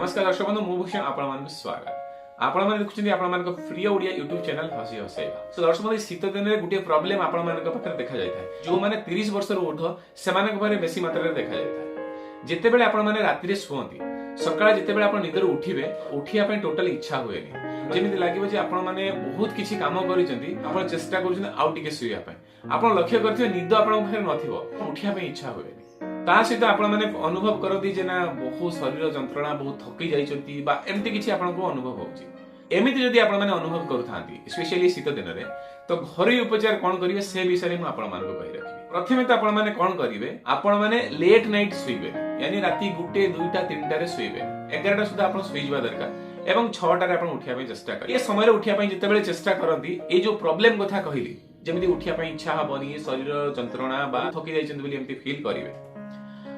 नमस्कार दर्शक बंधु मुभूषण आपण स्वागत आपण माने देखुछन्ती आपण मानक फ्री ओडिया यूट्यूब चैनल हसी हसेबा। सो दर्शक बंधु शीत दिन रे गुटे प्रॉब्लम आपण मानक पाखर देखा जाय थाय जो माने 30 वर्ष रो उठ सेमानक बारे बेसी मात्रा रे देखा जाय थाय। जेते बेले आपण माने रात्रि रे सुवंती सकाळ जेते बेले आपण निदर उठिबे उठिया पे टोटली इच्छा होएनी जेमिति लागिबो जे आपण माने बहुत किछि काम करिसंती आपण चेष्टा करूछन आउ टिके सुइया पे आपण लक्ष्य करथिबे निद आपण पाखर नथिबो उठिया पे इच्छा होएनी ता सहित आपण माने अनुभव करती जे ना बहुत शरीर जंत्रणा बहुत थकी जाइछंती बा एमति किछि आपण को अनुभव होउची। एमिति जदि आपण माने अनुभव करूथांती स्पेशली शीत दिन रे तो घरोई उपचार कोन करिवे से विषय में आपण मान को कहि रखिबे। प्रथमे तो आपण माने कोन करिवे आपण माने लेट नाइट सुइबे यानी राती गुटे 2टा 3टा रे सुइबे 11टा सुधा आपण सुइ जवा दरकार एवं 6टा रे आपण उठिया पे चेष्टा करिवे। ए समय रे उठिया पे जते बेले चेष्टा करंती ए जो प्रॉब्लम कथा कहिली जेमिति उठिया पे इच्छा हबनी शरीर जंत्रणा बा थकी जाइछंती बोली एमति फील करिवे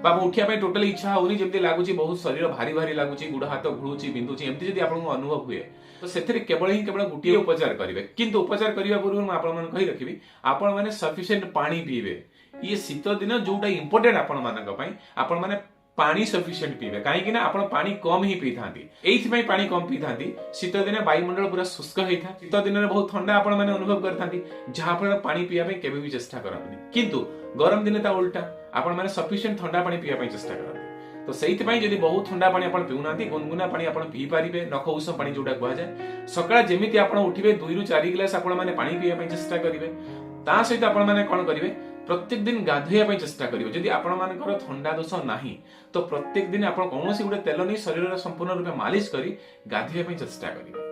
बाबू उठिया पे टोटली इच्छा होनी जेमति लागुची बहुत शरीर भारी भारी लागुची गुड़ हाथ घुळुची बिंदुची एमति जदि आपन अनुभव हुए तो सेथरे केवल गुटिए उपचार करिवे। किंतु उपचार करिवा पूर्व म आपन मन कहि रखिबी आपण माने सफिशिएंट पानी पीबे। ये शीत दिन जोटा इंपोर्टेंट आपण मानक पई आपण माने पानी सफिशिएंट पीबे काहे कि ना आपण पानी कम ही पी थांती एथि पई पानी कम पी थांती। शीत दिन वायुमंडल पूरा शुष्क होई था शीत दिन रे बहुत ठंडा आपण माने अनुभव करथांती जहा फल पानी पिया पे केबे भी चेष्टा करथनी। किंतु गरम दिन ता उल्टा आपण माने सफिशिएंट ठंडा पानी पिया पे चेष्टा करथी। तो सेहित पई जदि बहुत ठंडा पानी आपण पिउनांती गुनगुना पानी आपण पी पारिबे नख उषम पानी जोटा कुआ जाय सकाळ जेमिति आपण उठिबे 2 रु 4 गिलास आपण माने पानी पिया पे चेष्टा करिवे। ता सहित आपण माने कोन करिवे प्रत्येक दिन गाधोया पे चेष्टा करिवे। जदि आपण मानकर ठंडा दोष नाही तो प्रत्येक दिन आपण कोनोसी गुटे तेल नै शरीर रे संपूर्ण रूपे मालिश करी गाधोया पे चेष्टा करिवे।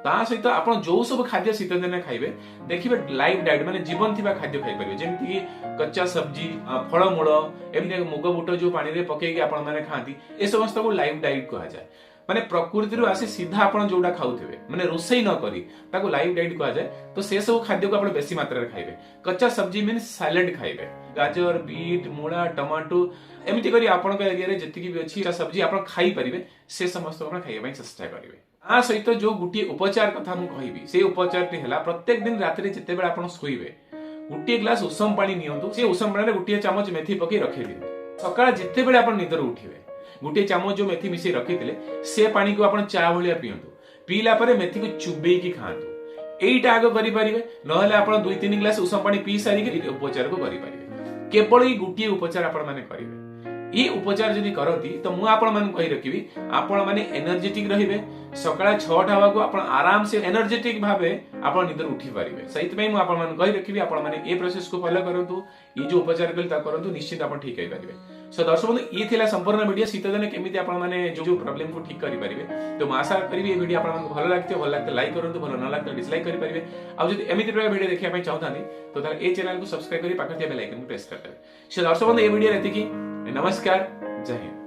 ता सहित आपण जो सब खाद्य शीत दिन खाइबे देखिबे लाइव डाइट माने जीवन थिबा खाद्य खाइ परिबे जेमिति कि कच्चा सब्जी फळमूळ एमि मुग बुट जो पानी रे पकेकी आपण माने खांती ए समस्त को लाइव डाइट कहा जाय। माने प्रकृति रु आसी सीधा आपण जोडा खाउथिबे माने रोसई न करी ताको लाइव डाइट कहा जाय। तो से सब खाद्य को आपण बेसी मात्रा रे खाइबे। कच्चा सब्जी मींस सैलेड खाइबे गाजर बीट मूला टमाटो एमिति करी आपण के एरिया रे जति भी अछि सब्जी आपण खाइ परिबे से समस्त आपण खाइबा पई चेष्टा करिवे। आ सहित जो गुटिए उपचार कथा मु कहिबी से उपचार टी हला प्रत्येक दिन रात्रि जेते बेला आपण सोइबे गुटिए ग्लास उषम पानी नियंतु से उषम पानी रे गुटिए चामच मेथी पकई रखि दियंतु सकाळ जेते बेला आपण निदर उठिबे गुटिए चामच जो मेथी मिसई रखिथिले से पानी को आपण चा भलिया पियंतु पीला परे मेथी को चुबेई की खांतु एइटा आगो करि परिबे नहले आपण 2-3 ग्लास उषम पानी पी सारी के उपचार को करि परिबे। केवल ई गुटिए उपचार आपण माने करिवे। ये उपचार जदि करती तो मु आपण मन कहि रखिबी आपण माने एनर्जेटिक रहिबे सकाळ 6टा हवा को आपण आराम से एनर्जेटिक भाबे आपण निदर उठी परिबे। सहित में मु आपण मन कहि रखिबी आपण माने ए प्रोसेस को फॉलो करंतु ये जो उपचार कल ता करंतु निश्चित आपण ठीक करि परिबे। सो दर्शक बंधु ये थिला संपूर्ण वीडियो शीत दिन केमिति आपण माने जो प्रॉब्लम को ठीक करि परिबे। तो मु आशा करबी ये वीडियो आपण मन भलो लागते लाइक करंतु भलो न लागते डिसलाइक करि परिबे। आ जदि एमिति प्रकार वीडियो देखिया पय चाहतानी तो तार ए चैनल को सब्सक्राइब करी पाखर बेल आइकन को प्रेस करते। सो दर्शक बंधु ये वीडियो रेति की नमस्कार जय हिंद।